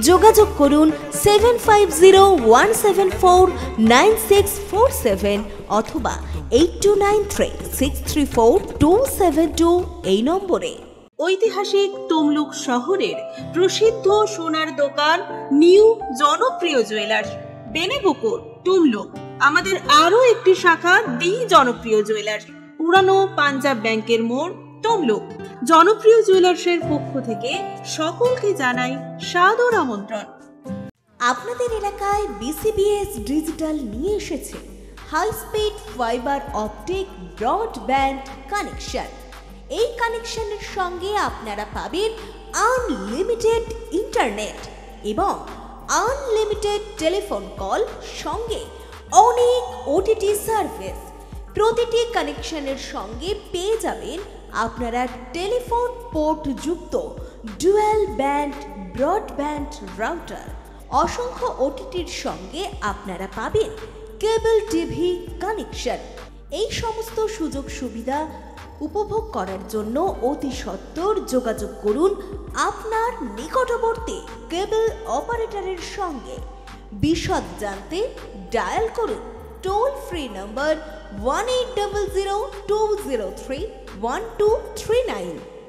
যোগাযোগ করুন 7501749647 অথবা 8293634272 এই নম্বরে। ঐতিহাসিক তমলুক শহরের প্রসিদ্ধ সোনার দোকান নিউ জনপ্রিয় জুয়েলার্স, বেনেপুকুর, তমলুক। আমাদের আরো একটি শাখা দি জনপ্রিয় জুয়েলার্স, পুরানো পাঞ্জাব ব্যাংকের মোড়, তমলুক। জনপ্রিয় জুয়েলার্সের পক্ষ থেকে সকলকে জানাই সাদর আমন্ত্রণ। আপনাদের এলাকায় বিসিবিএস ডিজিটাল নিয়ে এসেছে high speed fibre optic broadband connection. এই কানেকশনের সঙ্গে আপনারা পাবেন আনলিমিটেড ইন্টারনেট এবং আনলিমিটেড টেলিফোন কল, সঙ্গে অনেক ওটিটি সার্ভিস। প্রতিটি কানেকশনের সঙ্গে পেয়ে যাবেন আপনারা টেলিফোন পোর্ট যুক্ত ডুয়াল ব্যান্ড ব্রডব্যান্ড রাউটার। অসংখ্য ওটিটির সঙ্গে আপনারা পাবেন কেবল টিভি কানেকশন। এই সমস্ত সুযোগ সুবিধা উপভোগ করার জন্য অতি সত্বর যোগাযোগ করুন আপনার নিকটবর্তী কেবল অপারেটরের সঙ্গে। বিশদ জানতে ডায়াল করুন টোল ফ্রি নম্বর 1800203139।